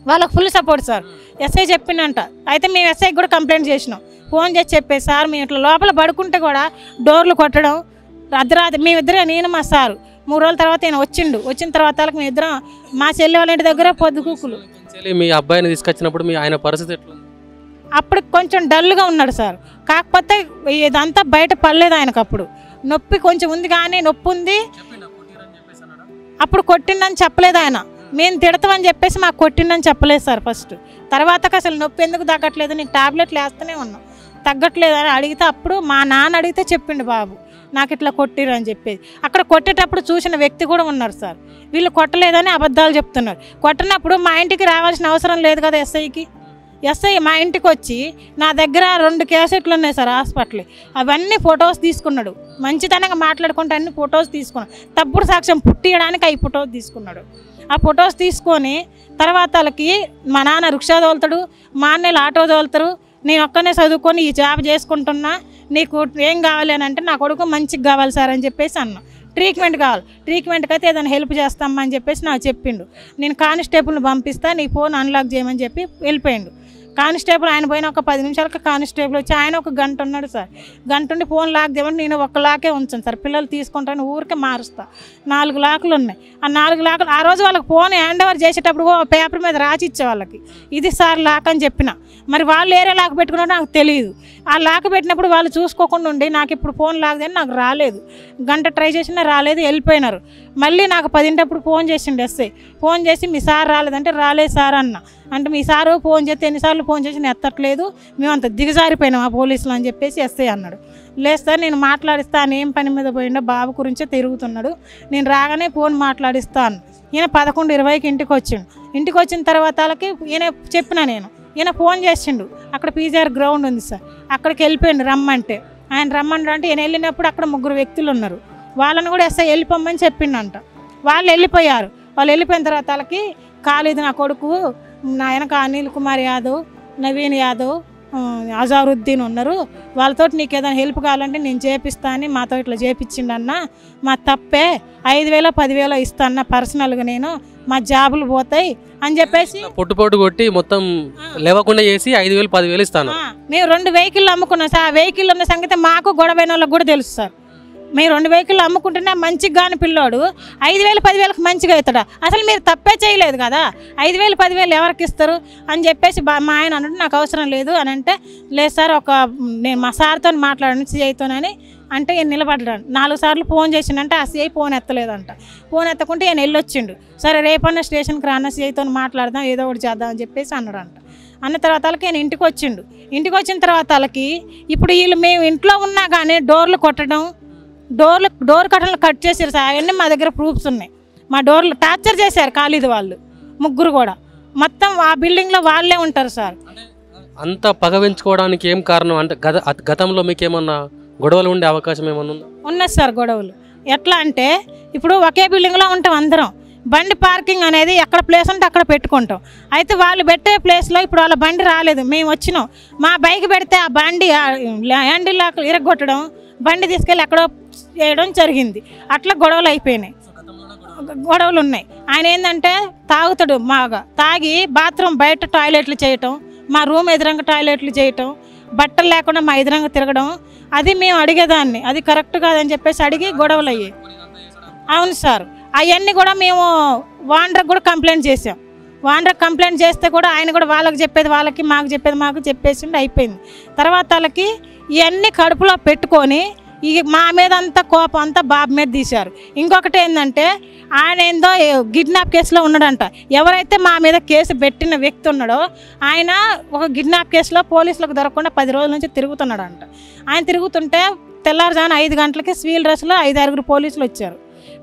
వాళ్ళకి ఫుల్ సపోర్ట్ సార్. ఎస్ఐ చెప్పిండంట. అయితే మేము ఎస్ఐకి కూడా కంప్లైంట్ చేసినాం. ఫోన్ చేసి చెప్పేసి సార్ మేము ఇట్లా లోపల పడుకుంటే కూడా డోర్లు కొట్టడం, అర్ధరాత్రి మేమిద్దరే, నేను మా సారు 3 రోజుల తర్వాత ఆయన వచ్చిన తర్వాత మేమిద్దరం మా చెల్లి వాళ్ళ ఇంటి దగ్గర పొద్దుకూకులు. మీ అబ్బాయిని తీసుకొచ్చినప్పుడు మీ ఆయన పరిస్థితి ఎట్లా? అప్పుడు కొంచెం డల్గా ఉన్నాడు సార్. కాకపోతే ఇదంతా బయట పడలేదు ఆయనకు. అప్పుడు నొప్పి కొంచెం ఉంది, కానీ నొప్పి ఉంది. అప్పుడు కొట్టిందని చెప్పలేదు ఆయన. మేము తిడతామని చెప్పేసి మాకు కొట్టిందని చెప్పలేదు సార్ ఫస్ట్. తర్వాతకి అసలు నొప్పి ఎందుకు తగ్గట్లేదు, నీకు టాబ్లెట్లు వేస్తూనే ఉన్నాం, తగ్గట్లేదు అని అడిగితే అప్పుడు మా నాన్న అడిగితే చెప్పిండు బాబు నాకు ఇట్లా కొట్టిరు అని చెప్పేసి. అక్కడ కొట్టేటప్పుడు చూసిన వ్యక్తి కూడా ఉన్నారు సార్. వీళ్ళు కొట్టలేదని అబద్ధాలు చెప్తున్నారు. కొట్టినప్పుడు మా ఇంటికి రావాల్సిన అవసరం లేదు కదా ఎస్ఐకి. ఎస్ఐ మా ఇంటికి వచ్చి నా దగ్గర 2 క్యాసెట్లు ఉన్నాయి సార్ హాస్పిటల్, అవన్నీ ఫొటోస్ తీసుకున్నాడు. మంచితనంగా మాట్లాడుకుంటే అన్ని ఫొటోస్ తీసుకున్నాడు. తప్పుడు సాక్ష్యం పుట్టియడానికి అవి ఫొటోస్ తీసుకున్నాడు. ఆ ఫొటోస్ తీసుకొని తర్వాత వాళ్ళకి మా నాన్న రిక్షా తోలుతాడు, మా అన్నలు ఆటో తోలుతారు, నేను ఒక్కనే చదువుకొని ఈ జాబ్ చేసుకుంటున్నా, నీకు ఏం కావాలి అని అంటే నా కొడుకు మంచిగా కావాలి సార్ అని చెప్పేసి అన్నా. ట్రీట్మెంట్ కావాలి, ట్రీట్మెంట్కి అయితే ఏదైనా హెల్ప్ చేస్తామా అని చెప్పేసి నాకు చెప్పిండు. నేను కానిస్టేబుల్ని పంపిస్తా, నీ ఫోన్ అన్లాక్ చేయమని చెప్పి వెళ్ళిపోయిండు. కానిస్టేబుల్ ఆయన పోయిన ఒక 10 నిమిషాలకు కానిస్టేబుల్ వచ్చి ఆయన 1 గంట ఉన్నాడు సార్. గంట ఉండి ఫోన్ లాక్ చేయమంటే నేను 1 లాకే ఉంచాను సార్. పిల్లలు తీసుకుంటాను ఊరికే మారుస్తా. 4 లాకులు ఉన్నాయి. ఆ 4 లాకులు ఆ రోజు వాళ్ళకి ఫోన్ హ్యాండ్ ఓవర్ చేసేటప్పుడు పేపర్ మీద రాసి ఇచ్చే వాళ్ళకి, ఇది సార్ లాక్ అని చెప్పిన. మరి వాళ్ళు ఏరే లాక్ పెట్టుకున్నారో నాకు తెలియదు. ఆ లాక్ పెట్టినప్పుడు వాళ్ళు చూసుకోకుండా ఉండి నాకు ఇప్పుడు ఫోన్ లాక్ అని నాకు రాలేదు. గంట ట్రై చేసినా రాలేదు, వెళ్ళిపోయినారు. మళ్ళీ నాకు 10 ఫోన్ చేసిండు ఎస్ఐ. ఫోన్ చేసి మీ సార్ రాలేదంటే రాలేదు సార్ అన్న. అంటే మీ సారు ఫోన్ చేస్తే ఎన్నిసార్లు ఫోన్ చేసి నేను ఎత్తట్లేదు, మేము అంత దిగజారిపోయినాం ఆ పోలీసులు అని చెప్పేసి ఎస్ఐ అన్నాడు. లేదు సార్ నేను మాట్లాడిస్తాను, ఏం పని మీద పోయిండో బాబు గురించే తిరుగుతున్నాడు, నేను రాగానే ఫోన్ మాట్లాడిస్తాను. ఈయన 11:20కి ఇంటికి వచ్చిండు. ఇంటికి వచ్చిన తర్వాత వాళ్ళకి ఈయన చెప్పిన నేను, ఈయన ఫోన్ చేసిండు. అక్కడ పీజీఆర్ గ్రౌండ్ ఉంది సార్, అక్కడికి వెళ్ళిపోయిండు రమ్మంటే. ఆయన రమ్మంటే ఈయన వెళ్ళినప్పుడు అక్కడ 3 వ్యక్తులు ఉన్నారు. వాళ్ళని కూడా ఎస్ఐ వెళ్ళిపోమని చెప్పిండంట. వాళ్ళు వెళ్ళిపోయారు. వాళ్ళు వెళ్ళిపోయిన తర్వాత వాళ్ళకి ఖాళీది నా కొడుకు, నా వెనక అనిల్ కుమార్ యాదవ్, నవీన్ యాదవ్, అజారుద్దీన్ ఉన్నారు, వాళ్ళతో నీకు ఏదైనా హెల్ప్ కావాలంటే నేను చేపిస్తాను, మాతో ఇట్లా చేపించిండన్న, మా తప్పే 5,000 10,000 ఇస్తాను పర్సనల్గా, నేను మా జాబులు పోతాయి అని చెప్పేసి పొట్టు కొట్టి మొత్తం లేవకుండా చేసి 5,000 10,000 ఇస్తాను. మేము 2 వెహికల్ అమ్ముకున్నాం సార్. ఆ వెహికల్ ఉన్న సంగతి మాకు గొడవైన వాళ్ళకి కూడా తెలుసు సార్. మీరు 2 వెహికల్ అమ్ముకుంటేనే మంచిగా కానీ పిల్లోడు 5,000 10,000కి మంచిగా అవుతాడా? అసలు మీరు తప్పే చేయలేదు కదా, 5,000 10,000 ఎవరికి ఇస్తారు అని చెప్పేసి మా ఆయన అన్నట్టు నాకు అవసరం లేదు అని అంటే, లేదు సార్ నేను మా సార్తో మాట్లాడాను సిఐతోనని అంటే ఈయన నిలబడ్డాడు. 4 సార్లు ఫోన్ చేసిండంటే ఆ సిఐ ఫోన్ ఎత్తలేదంట. ఫోన్ ఎత్తకుంటే ఈయన వెళ్ళొచ్చిండు. సరే రేపన్నా స్టేషన్కి రాన్న సిఐతో మాట్లాడదాం, ఏదో ఒకటి చేద్దాం అని చెప్పేసి అన్నాడంట. అన్న తర్వాత వాళ్ళకి ఆయన ఇంటికి వచ్చిండు. ఇంటికి వచ్చిన తర్వాత వాళ్ళకి ఇప్పుడు వీళ్ళు మేము ఇంట్లో ఉన్నా కానీ డోర్లు కొట్టడం, డోర్ కట్టలు కట్ చేశారు సార్. అవన్నీ మా దగ్గర ప్రూఫ్స్ ఉన్నాయి. మా డోర్లు టార్చర్ చేశారు ఖాళీది వాళ్ళు 3 కూడా. మొత్తం ఆ బిల్డింగ్లో వాళ్ళే ఉంటారు సార్. అంత పగ పెంచుకోవడానికి ఏం కారణం అంటే గతంలో మీకు ఏమన్నా గొడవలు ఉండే అవకాశం ఏమన్నా ఉందా? ఉన్నది సార్ గొడవలు. ఎట్లా అంటే ఇప్పుడు ఒకే బిల్డింగ్లో ఉంటాం అందరం, బండి పార్కింగ్ అనేది ఎక్కడ ప్లేస్ ఉంటే అక్కడ పెట్టుకుంటాం. అయితే వాళ్ళు పెట్టే ప్లేస్లో ఇప్పుడు వాళ్ళ బండి రాలేదు, మేము వచ్చినాం, మా బైక్ పెడితే ఆ బండి హ్యాండిల్ ఇరగొట్టడం, బండి తీసుకెళ్ళి ఎక్కడో చేయడం జరిగింది. అట్లా గొడవలు అయిపోయినాయి, గొడవలు ఉన్నాయి. ఆయన ఏంటంటే తాగుతాడు, మాగా తాగి బాత్రూమ్ బయట టాయిలెట్లు చేయటం, మా రూమ్ ఎదురంగా టాయిలెట్లు చేయటం, బట్టలు లేకుండా మా ఎదురంగా తిరగడం, అది మేము అడిగేదాన్ని, అది కరెక్ట్ కాదని చెప్పేసి అడిగి గొడవలు అయ్యాయి. అవును సార్, అవన్నీ కూడా మేము వాండర్కి కూడా కంప్లైంట్ చేసాం. వాండర్కి కంప్లైంట్ చేస్తే కూడా ఆయన కూడా వాళ్ళకి చెప్పేది వాళ్ళకి, మాకు చెప్పేది మాకు చెప్పేసిండి, అయిపోయింది. తర్వాత వాళ్ళకి ఇవన్నీ కడుపులో పెట్టుకొని ఈ మా మీద అంతా కోపం అంతా బాబు మీద తీశారు. ఇంకొకటి ఏంటంటే ఆయన ఏందో కిడ్నాప్ కేసులో ఉన్నాడంట. ఎవరైతే మా మీద కేసు పెట్టిన వ్యక్తి ఉన్నాడో ఆయన ఒక కిడ్నాప్ కేసులో పోలీసులకు దొరకకుండా 10 రోజుల నుంచి తిరుగుతున్నాడంట. ఆయన తిరుగుతుంటే తెల్లారుజామున 5 గంటలకి సివిల్ డ్రెస్లో 5-6 పోలీసులు వచ్చారు.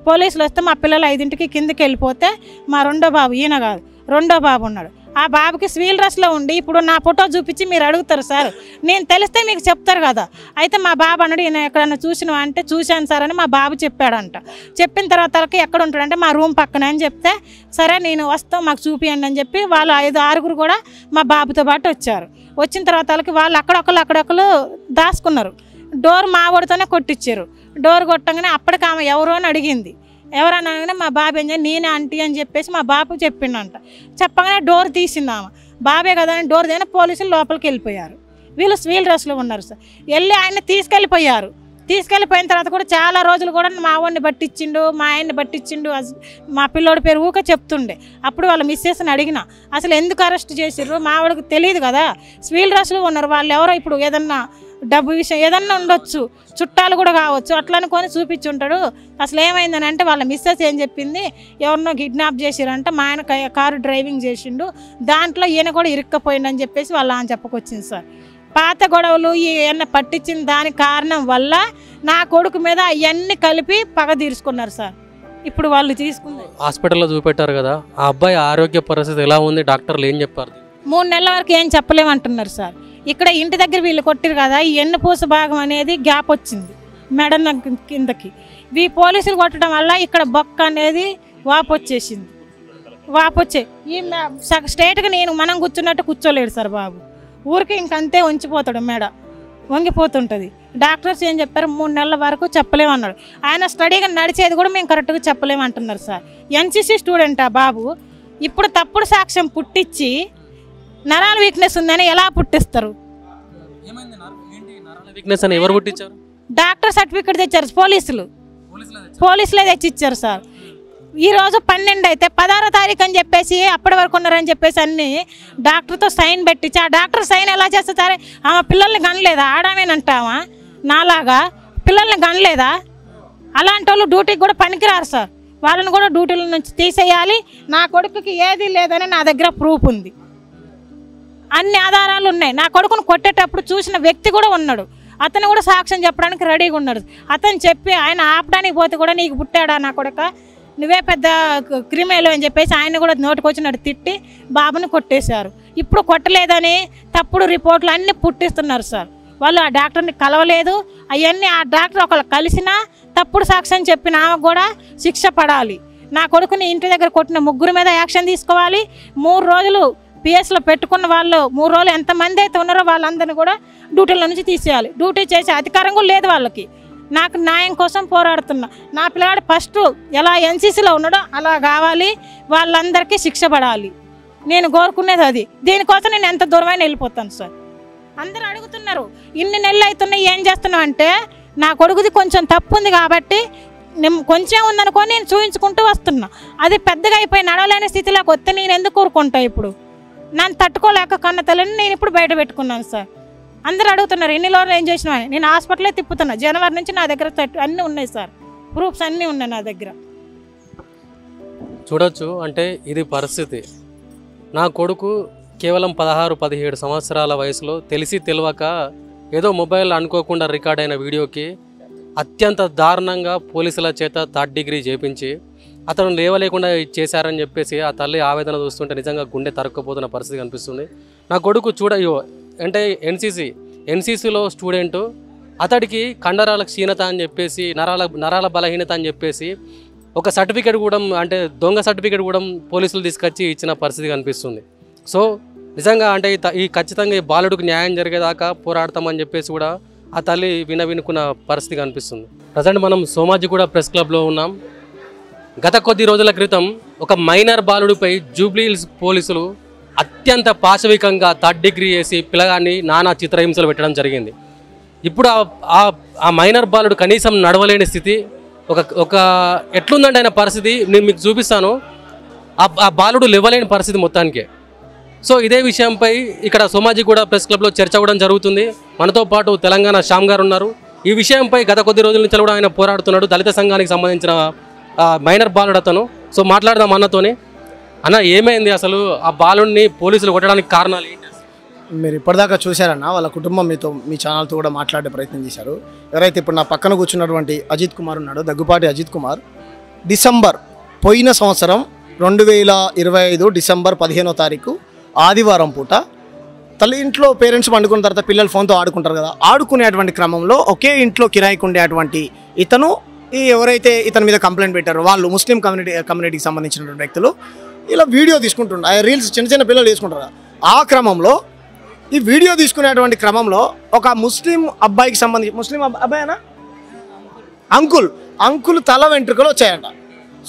పోలీసులు వస్తే మా పిల్లలు 5ంటికి కిందకి వెళ్ళిపోతే మా రెండో బాబు, ఈయన కాదు రెండో బాబు ఉన్నాడు, ఆ బాబుకి సివిల్ డ్రెస్లో ఉండి ఇప్పుడు నా ఫోటో చూపించి మీరు అడుగుతారు సార్, నేను తెలిస్తే మీకు చెప్తారు కదా. అయితే మా బాబు అన్నాడు, ఈయన ఎక్కడన్నా చూసినావా అంటే చూశాను సార్ అని మా బాబు చెప్పాడంట. చెప్పిన తర్వాత వాళ్ళకి ఎక్కడ ఉంటాడంటే మా రూమ్ పక్కన అని చెప్తే సరే నేను వస్తాం మాకు చూపియండి అని చెప్పి వాళ్ళు 5-6 కూడా మా బాబుతో పాటు వచ్చారు. వచ్చిన తర్వాత వాళ్ళకి వాళ్ళు అక్కడొక్కరు దాచుకున్నారు. డోర్ మా వాడితోనే కొట్టించారు. డోర్ కొట్టగానే అప్పటికి ఆమె ఎవరో అని అడిగింది. ఎవరన్నా మా బాబు ఏం చేయాలి, నేనే ఆంటీ అని చెప్పేసి మా బాబు చెప్పిండంట. చెప్పగానే డోర్ తీసింది ఆమె, బాబే కదా అని డోర్ తీయగానే పోలీసులు లోపలికి వెళ్ళిపోయారు. వీళ్ళు సివిల్ డ్రెస్లో ఉన్నారు సార్. వెళ్ళి ఆయన తీసుకెళ్ళిపోయారు. తీసుకెళ్ళిపోయిన తర్వాత కూడా చాలా రోజులు కూడా మా వాడిని పట్టించిండు, మా ఆయన్ని పట్టించిండు, మా పిల్లోడి పేరు ఊక చెప్తుండే. అప్పుడు వాళ్ళ మిస్సెస్ని అడిగిన అసలు ఎందుకు అరెస్ట్ చేసిర్రు, మా వాడికి తెలియదు కదా, సివిల్ డ్రెస్లో ఉన్నారు వాళ్ళు, ఎవరో ఇప్పుడు ఏదన్నా డబ్బు విషయం ఏదన్నా ఉండొచ్చు, చుట్టాలు కూడా కావచ్చు, అట్లా అనుకొని చూపించుంటాడు. అసలు ఏమైందని అంటే వాళ్ళ మిస్సెస్ ఏం చెప్పింది, ఎవరినో కిడ్నాప్ చేసిరంట, మా ఆయన కారు డ్రైవింగ్ చేసిండు, దాంట్లో ఈయన కూడా ఇరుక్కపోయిండని చెప్పేసి వాళ్ళ ఆయన చెప్పుకొచ్చింది సార్. పాత గొడవలు ఈయన పట్టించిన దాని కారణం వల్ల నా కొడుకు మీద అవన్నీ కలిపి పగ తీర్చుకున్నారు సార్. ఇప్పుడు వాళ్ళు తీసుకున్నారు. హాస్పిటల్లో చూపెట్టారు కదా, ఆ అబ్బాయి ఆరోగ్య పరిస్థితి ఎలా ఉంది, డాక్టర్లు ఏం చెప్పారు? 3 నెలల వరకు ఏం చెప్పలేమంటున్నారు సార్. ఇక్కడ ఇంటి దగ్గర వీళ్ళు కొట్టిరు కదా, ఈ ఎన్నుపూస భాగం అనేది గ్యాప్ వచ్చింది మెడ కిందకి. ఈ పోలీసులు కొట్టడం వల్ల ఇక్కడ బొక్క అనేది వాపు వచ్చేసింది. ఈ స్ట్రైట్గా మనం కూర్చున్నట్టు కూర్చోలేడు సార్ బాబు, ఊరికి ఇంకంతే ఉంచిపోతాడు, మెడ వంగిపోతుంటుంది. డాక్టర్స్ ఏం చెప్పారు, 3 నెలల వరకు చెప్పలేమన్నాడు. ఆయన స్టడీగా నడిచేది కూడా మేము కరెక్ట్గా చెప్పలేమంటున్నారు సార్. ఎన్సీసీ స్టూడెంట్ ఆ బాబు. ఇప్పుడు తప్పుడు సాక్ష్యం పుట్టించి నరాల వీక్నెస్ ఉందని ఎలా పుట్టిస్తారు? ఎవరు పుట్టించారు? డాక్టర్ సర్టిఫికేట్ తెచ్చారు పోలీసులే తెచ్చిచ్చారు సార్. ఈరోజు 12 అయితే 16వ తారీఖు అని చెప్పేసి అప్పటి వరకు ఉన్నారని చెప్పేసి అన్ని డాక్టర్తో సైన్ పెట్టించి, ఆ డాక్టర్ సైన్ ఎలా చేస్తారు? ఆమె పిల్లల్ని కనలేదా? ఆడామేనంటావా? నాలాగా పిల్లల్ని కనలేదా? అలాంటి వాళ్ళు డ్యూటీకి కూడా పనికిరారు సార్. వాళ్ళని కూడా డ్యూటీల నుంచి తీసేయాలి. నా కొడుకుకి ఏది లేదని నా దగ్గర ప్రూఫ్ ఉంది, అన్ని ఆధారాలు ఉన్నాయి. నా కొడుకును కొట్టేటప్పుడు చూసిన వ్యక్తి కూడా ఉన్నాడు, అతను కూడా సాక్ష్యం చెప్పడానికి రెడీగా ఉన్నాడు. అతను చెప్పి ఆయన ఆపడానికి పోతే కూడా నీకు పుట్టాడా నా కొడుక, నువ్వే పెద్ద క్రిమినల్ అని చెప్పేసి ఆయన కూడా నోటికొచ్చినట్టు తిట్టి బాబుని కొట్టేశారు. ఇప్పుడు కొట్టలేదని తప్పుడు రిపోర్ట్లు అన్నీ పుట్టిస్తున్నారు సార్. వాళ్ళు ఆ డాక్టర్ని కలవలేదు, అవన్నీ ఆ డాక్టర్ ఒకళ్ళు కలిసినా తప్పుడు సాక్ష్యం చెప్పిన ఆమెకు కూడా శిక్ష పడాలి. నా కొడుకుని ఇంటి దగ్గర కొట్టిన 3 మీద యాక్షన్ తీసుకోవాలి. 3 రోజులు పిఎస్లో పెట్టుకున్న వాళ్ళు 3 రోజులు ఎంతమంది అయితే ఉన్నారో వాళ్ళందరినీ కూడా డ్యూటీల నుంచి తీసేయాలి. డ్యూటీ చేసే అధికారం కూడా లేదు వాళ్ళకి. నాకు న్యాయం కోసం పోరాడుతున్నా. నా పిల్లవాడు ఫస్ట్ ఎలా ఎన్సీసీలో ఉన్నాడో అలా కావాలి, వాళ్ళందరికీ శిక్ష పడాలి. నేను కోరుకునేది అది. దీనికోసం నేను ఎంత దూరమైనా వెళ్ళిపోతాను సార్. అందరూ అడుగుతున్నారు ఇన్ని నెలలు అవుతున్నాయి ఏం చేస్తున్నావు అంటే, నా కొడుకుది కొంచెం తప్పు ఉంది కాబట్టి కొంచెం ఉందనుకొని నేను చూపించుకుంటూ వస్తున్నా. అది పెద్దగా అయిపోయి నడవలేని స్థితిలోకి వస్తే నేను ఎందుకు కోరుకుంటా? ఇప్పుడు నన్ను తట్టుకోలేక కన్న తల్లిని నేను ఇప్పుడు బయట పెట్టుకున్నాను సార్. అందరూ అడుగుతున్నారు ఎన్ని రోజులు ఏం చేసినా అని. నేను హాస్పిటలే తిప్పుతున్నా. జనవరి నుంచి నా దగ్గర అన్నీ ఉన్నాయి సార్, ప్రూఫ్స్ అన్నీ ఉన్నాయి నా దగ్గర. చూడొచ్చు, అంటే ఇది పరిస్థితి. నా కొడుకు కేవలం 16-17 సంవత్సరాల వయసులో తెలిసి తెలియక ఏదో మొబైల్ అనుకోకుండా రికార్డ్ అయిన వీడియోకి అత్యంత దారుణంగా పోలీసుల చేత 3rd డిగ్రీ చేపించి అతను లేవలేకుండా చేశారని చెప్పేసి ఆ తల్లి ఆవేదన చూస్తుంటే నిజంగా గుండె తరుక్కుపోతున్న పరిస్థితి కనిపిస్తుంది. నా కొడుకు అంటే ఎన్సీసీలో స్టూడెంటు అతడికి కండరాల క్షీణత అని చెప్పేసి నరాల బలహీనత అని చెప్పేసి ఒక సర్టిఫికేట్ కూడా అంటే దొంగ సర్టిఫికేట్ కూడా పోలీసులు తీసుకొచ్చి ఇచ్చిన పరిస్థితి కనిపిస్తుంది. సో నిజంగా అంటే ఈ ఖచ్చితంగా ఈ బాలుడికి న్యాయం జరిగేదాకా పోరాడతామని చెప్పేసి కూడా ఆ తల్లి వినుకున్న పరిస్థితి కనిపిస్తుంది. ప్రజెంట్ మనం సోమాజిగూడ ప్రెస్ క్లబ్లో ఉన్నాం. గత కొద్ది రోజుల క్రితం ఒక మైనర్ బాలుడిపై జూబ్లీ హిల్స్ పోలీసులు అత్యంత పాశవికంగా 3rd డిగ్రీ వేసి పిల్లగాన్ని నానా చిత్రహింసలు పెట్టడం జరిగింది. ఇప్పుడు ఆ మైనర్ బాలుడు కనీసం నడవలేని స్థితి, ఒక ఎట్లుందంటే ఆయన పరిస్థితి నేను మీకు చూపిస్తాను. ఆ బాలుడు లేవలేని పరిస్థితి మొత్తానికే. సో ఇదే విషయంపై ఇక్కడ సోమాజిగూడ ప్రెస్ క్లబ్లో చర్చ కూడా జరుగుతుంది. మనతో పాటు తెలంగాణ శ్యామ్ గారు ఉన్నారు. ఈ విషయంపై గత కొద్ది రోజుల నుంచి కూడా ఆయన పోరాడుతున్నాడు. దళిత సంఘానికి సంబంధించిన మైనర్ బాలుడు అతను. సో మాట్లాడదాం అన్నతోని. అన్న, ఏమైంది అసలు? ఆ బాలుడిని పోలీసులు కొట్టడానికి కారణాలు ఏంటి? మీరు ఇప్పటిదాకా చూశారన్న, వాళ్ళ కుటుంబం మీ ఛానల్తో కూడా మాట్లాడే ప్రయత్నం చేశారు. ఎవరైతే ఇప్పుడు నా పక్కన కూర్చున్నటువంటి అజిత్ కుమార్ ఉన్నాడో, దగ్గుపాటి అజిత్ కుమార్, పోయిన సంవత్సరం 2025 డిసెంబర్ 15వ తారీఖు ఆదివారం పూట తల్లి ఇంట్లో పేరెంట్స్ పండుకున్న తర్వాత పిల్లలు ఫోన్తో ఆడుకుంటారు కదా, ఆడుకునేటువంటి క్రమంలో ఒకే ఇంట్లో కిరాయికి ఉండేటువంటి ఇతను ఎవరైతే ఇతని మీద కంప్లైంట్ పెట్టారో వాళ్ళు ముస్లిం కమ్యూనిటీకి సంబంధించినటువంటి వ్యక్తులు ఇలా వీడియో తీసుకుంటుంటారు. ఆ రీల్స్ చిన్న పిల్లలు తీసుకుంటారు. ఆ క్రమంలో ఈ వీడియో తీసుకునేటువంటి క్రమంలో ఒక ముస్లిం అబ్బాయికి సంబంధించి, ముస్లిం అబ్బాయినా అంకుల్ తల వెంట్రుకలు వచ్చాయంట.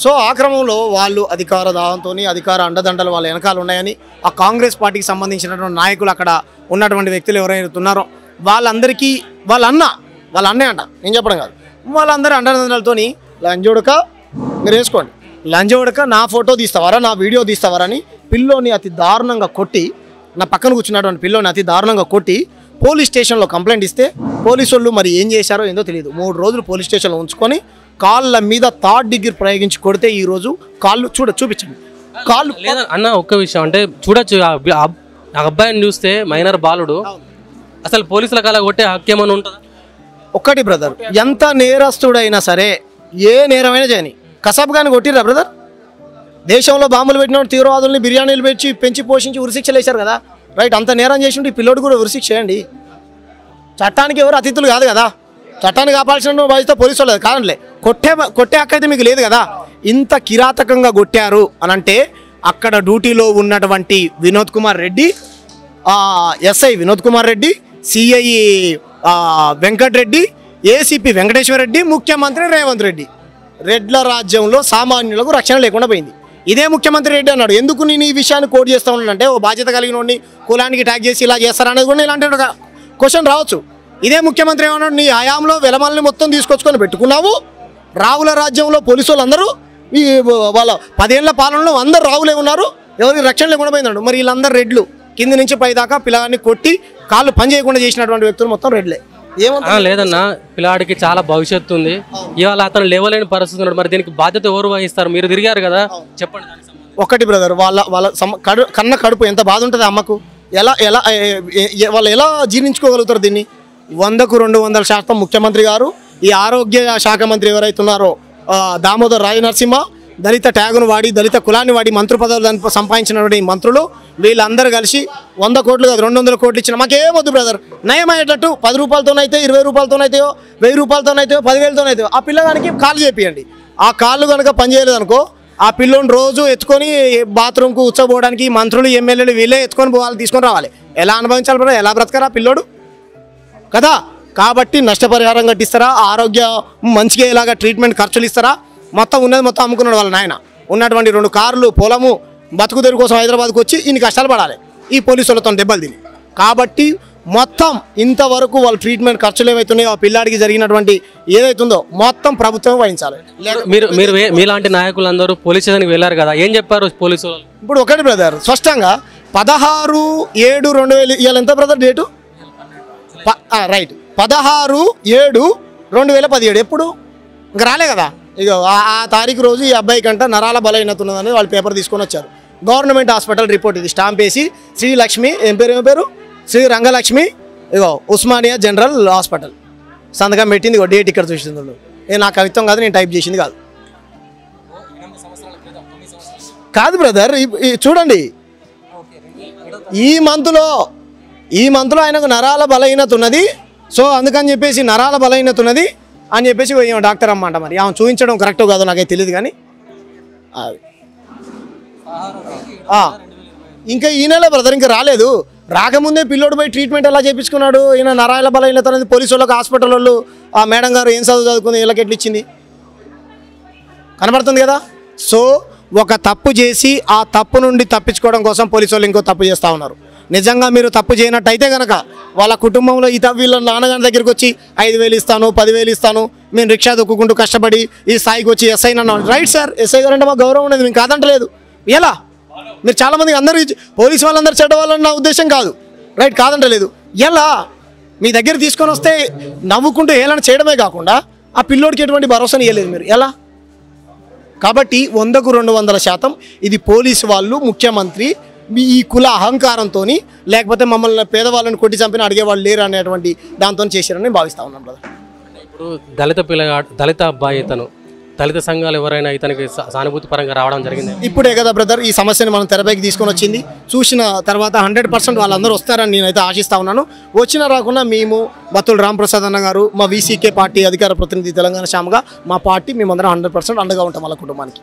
సో ఆ క్రమంలో వాళ్ళు అధికార దావంతో, అధికార అండదండలు వాళ్ళ వెనకాల ఉన్నాయని ఆ కాంగ్రెస్ పార్టీకి సంబంధించినటువంటి నాయకులు, అక్కడ ఉన్నటువంటి వ్యక్తులు ఎవరైతే ఉన్నారో వాళ్ళందరికీ వాళ్ళ అన్నయ్య అంట, నేను చెప్పడం కాదు, వాళ్ళందరూ అండదండలతో లంజోడక మీరు వేసుకోండి, లంజోడక నా ఫోటో తీస్తావారా, నా వీడియో తీస్తావారా అని పిల్లోని అతి దారుణంగా కొట్టి, నా పక్కన కూర్చున్నటువంటి పిల్లోని అతి దారుణంగా కొట్టి పోలీస్ స్టేషన్లో కంప్లైంట్ ఇస్తే పోలీసు వాళ్ళు మరి ఏం చేశారో ఏందో తెలియదు, 3 రోజులు పోలీస్ స్టేషన్లో ఉంచుకొని కాళ్ళ మీద 3rd డిగ్రీ ప్రయోగించి కొడితే ఈరోజు కాళ్ళు చూపించండి కాళ్ళు లేదా అన్న. ఒక్క విషయం అంటే చూడొచ్చు, ఆ అబ్బాయిని చూస్తే మైనర్ బాలుడు, అసలు పోలీసుల కాల కొట్టే హక్కేమని ఉంటుందా? ఒక్కటి బ్రదర్, ఎంత నేరస్తుడైనా సరే ఏ నేరమైనా చేయని కసాబ్ గాని కొట్టిర్రా బ్రదర్? దేశంలో బాంబులు పెట్టిన తీవ్రవాదుల్ని బిర్యానీలు పెంచి పోషించి ఉరిశిక్షలు వేశారు కదా, రైట్? అంత నేరం చేసి ఉంటే ఈ పిల్లోడు కూడా ఉరిశిక్ష చేయండి. చట్టానికి ఎవరు అతిథులు కాదు కదా, చట్టాన్ని కాపాల్సిన బాధ్యత పోలీసు వాళ్ళు కాదంలే. కొట్టే హక్కు అయితే మీకు లేదు కదా. ఇంత కిరాతకంగా కొట్టారు అని అంటే అక్కడ డ్యూటీలో ఉన్నటువంటి Vinod Kumar Reddy, SI Vinod Kumar Reddy, CI Venkatareddy, ACP Venkateswara Reddy, ముఖ్యమంత్రి రేవంత్ రెడ్డి. రెడ్ల రాజ్యంలో సామాన్యులకు రక్షణ లేకుండా పోయింది. ఇదే ముఖ్యమంత్రి రెడ్డి అన్నాడు, ఎందుకు నేను ఈ విషయాన్ని కోట్ చేస్తా ఉన్నానంటే, ఓ బాధ్యత కలిగిన వాడిని కులానికి ట్యాగ్ చేసి ఇలా చేస్తారనేది కూడా ఇలాంటి క్వశ్చన్ రావచ్చు. ఇదే ముఖ్యమంత్రి ఏమన్నాడు, నీ హయాంలో వెలమల్ని మొత్తం తీసుకొచ్చుకొని పెట్టుకున్నావు, రావుల రాజ్యంలో పోలీసు వాళ్ళందరూ ఈ వాళ్ళ 10 ఏళ్ల పాలనలో అందరు రావులే ఉన్నారు, ఎవరికి రక్షణ లేకుండా పోయిందన్నాడు. మరి వీళ్ళందరూ రెడ్లు, కింది నుంచి పైదాకా పిల్లగాన్ని కొట్టి కాళ్ళు పని చేయకుండా చేసినటువంటి వ్యక్తులు మొత్తం రెడ్లే. లేదన్నా, పిల్లాడికి చాలా భవిష్యత్తు ఉంది, ఇవాళ అతను లేవలేని పరిస్థితి ఉన్నాడు. మరి దీనికి బాధ్యత ఎవరు వహిస్తారు? మీరు తిరిగారు కదా, చెప్పండి. ఒకటి బ్రదర్, వాళ్ళ కన్న కడుపు ఎంత బాధ ఉంటుంది అమ్మకు, వాళ్ళు ఎలా జీర్ణించుకోగలుగుతారు దీన్ని? 100కు 200% ముఖ్యమంత్రి గారు, ఈ ఆరోగ్య శాఖ మంత్రి ఎవరైతే ఉన్నారో దామోదర్ రాజ నరసింహ, దళిత ట్యాగును వాడి, దళిత కులాన్ని వాడి మంత్రి పదవులు సంపాదించినటువంటి మంత్రులు వీళ్ళందరూ కలిసి 100 కోట్లు కాదు 200 కోట్లు ఇచ్చిన మాకేమొద్దు బ్రదర్, నయమయ్యేటట్టు 10 రూపాయలతోనైతే, 20 రూపాయలతోనైతే, 1000 రూపాయలతోనైతే, 10,000తోనైతే ఆ పిల్లగానికి కాళ్ళు చేపియండి. ఆ కాళ్ళు కనుక పనిచేయలేదు అనుకో, ఆ పిల్లోని రోజు ఎత్తుకొని బాత్రూమ్కు ఉచ్చబోవడానికి మంత్రులు ఎమ్మెల్యేలు వీళ్ళే ఎత్తుకొని పోవాలి, తీసుకొని రావాలి. ఎలా అనుభవించాలి బ్రదర్? ఎలా బ్రతకరా పిల్లోడు కదా? కాబట్టి నష్టపరిహారం కట్టిస్తారా, ఆరోగ్య మంచిగా ఇలాగా ట్రీట్మెంట్ ఖర్చులు ఇస్తారా? మొత్తం ఉన్నది మొత్తం అమ్ముకున్నాడు వాళ్ళ నాయన. ఉన్నటువంటి 2 కార్లు, పొలము, బతుకు తెరువు కోసం హైదరాబాద్కి వచ్చి ఇన్ని కష్టాలు పడాలి ఈ పోలీసులతో దెబ్బలు తిని. కాబట్టి మొత్తం ఇంతవరకు వాళ్ళ ట్రీట్మెంట్ ఖర్చులు ఏవైతున్నాయో, ఆ పిల్లాడికి జరిగినటువంటి ఏదైతుందో మొత్తం ప్రభుత్వం వహించాలి. మీరు మీలాంటి నాయకులందరూ పోలీస్ స్టేషన్కి వెళ్ళారు కదా, ఏం చెప్పారు పోలీసు వాళ్ళు? ఇప్పుడు ఒకటి బ్రదర్, స్పష్టంగా 16/7/2000 ఇవాళ ఎంత బ్రదర్ డేటు? రైట్, 16/7/2017. ఎప్పుడు ఇంకా రాలే కదా. ఇక ఆ తారీఖు రోజు ఈ అబ్బాయి కంట నరాల బలహీనత ఉన్నదని వాళ్ళు పేపర్ తీసుకొని వచ్చారు. గవర్నమెంట్ హాస్పిటల్ రిపోర్ట్ ఇది, స్టాంప్ వేసి శ్రీలక్ష్మి, ఏం పేరు శ్రీ రంగలక్ష్మి, ఇగో ఉస్మానియా జనరల్ హాస్పిటల్ సంతకం పెట్టింది. ఇగో డేట్ ఇక్కడ చూసింది. నా కవిత్వం కాదు, నేను టైప్ చేసింది కాదు బ్రదర్. చూడండి, ఈ మంత్లో ఆయనకు నరాల బలహీనత ఉన్నది. సో అందుకని చెప్పేసి నరాల బలహీనత ఉన్నది అని చెప్పేసి డాక్టర్ అమ్మ అంట. మరి ఆమె చూపించడం కరెక్టో కాదో నాకైతే తెలియదు కానీ ఇంకా ఈ నెల బ్రదర్ ఇంకా రాలేదు. రాకముందే పిల్లోడు పోయి ట్రీట్మెంట్ ఎలా చేయించుకున్నాడు. ఈయన నరాల బలహీనత అనేది పోలీసు వాళ్ళకి హాస్పిటల్ వాళ్ళు ఆ మేడం గారు ఏం చదువుకుంది వీళ్ళకి ఎట్లా ఇచ్చింది కనబడుతుంది కదా. సో ఒక తప్పు చేసి ఆ తప్పు నుండి తప్పించుకోవడం కోసం పోలీసు వాళ్ళు ఇంకో తప్పు చేస్తూ ఉన్నారు. నిజంగా మీరు తప్పు చేయనట్టయితే కనుక వాళ్ళ కుటుంబంలో వీళ్ళ నాన్నగారి దగ్గరికి వచ్చి 5,000 ఇస్తాను 10,000 ఇస్తాను మేము రిక్షా దొక్కుంటూ కష్టపడి ఈ స్థాయికి వచ్చి ఎస్ఐ అన్నాను. రైట్ సార్, ఎస్ఐ గారు అంటే మాకు గౌరవం ఉండేది, మేము కాదంటలేదు. ఎలా మీరు చాలామంది అందరూ పోలీసు వాళ్ళందరూ చెడ్డవాళ్ళని నా ఉద్దేశం కాదు, రైట్ కాదంటలేదు. ఎలా మీ దగ్గర తీసుకొని వస్తే నవ్వుకుంటూ ఏమైనా చేయడమే కాకుండా ఆ పిల్లోడికి ఎటువంటి భరోసాని ఇవ్వలేదు మీరు ఎలా. కాబట్టి 100కు 200% ఇది పోలీసు వాళ్ళు ముఖ్యమంత్రి ఈ కుల అహంకారంతో లేకపోతే మమ్మల్ని పేదవాళ్ళని కొట్టి చంపిన అడిగేవాళ్ళు లేరు అనేటువంటి దాంతో చేశారని భావిస్తూ ఉన్నాం బ్రదర్. ఇప్పుడు దళిత అబ్బాయి ఇతను దళిత సంఘాలు ఎవరైనా ఇతనికి సానుభూతి పరంగా రావడం జరిగింది ఇప్పుడే కదా బ్రదర్ ఈ సమస్యను మనం తెరపైకి తీసుకొని వచ్చింది. చూసిన తర్వాత 100% వాళ్ళందరూ వస్తారని నేనైతే ఆశిస్తా ఉన్నాను. వచ్చినా రాకుండా మేము బత్తుల రాంప్రసాద్ అన్న గారు మా వీసీకే పార్టీ అధికార ప్రతినిధి తెలంగాణ శ్యామగా మా పార్టీ మేమందరం 100% అండగా ఉంటాం వాళ్ళ కుటుంబానికి.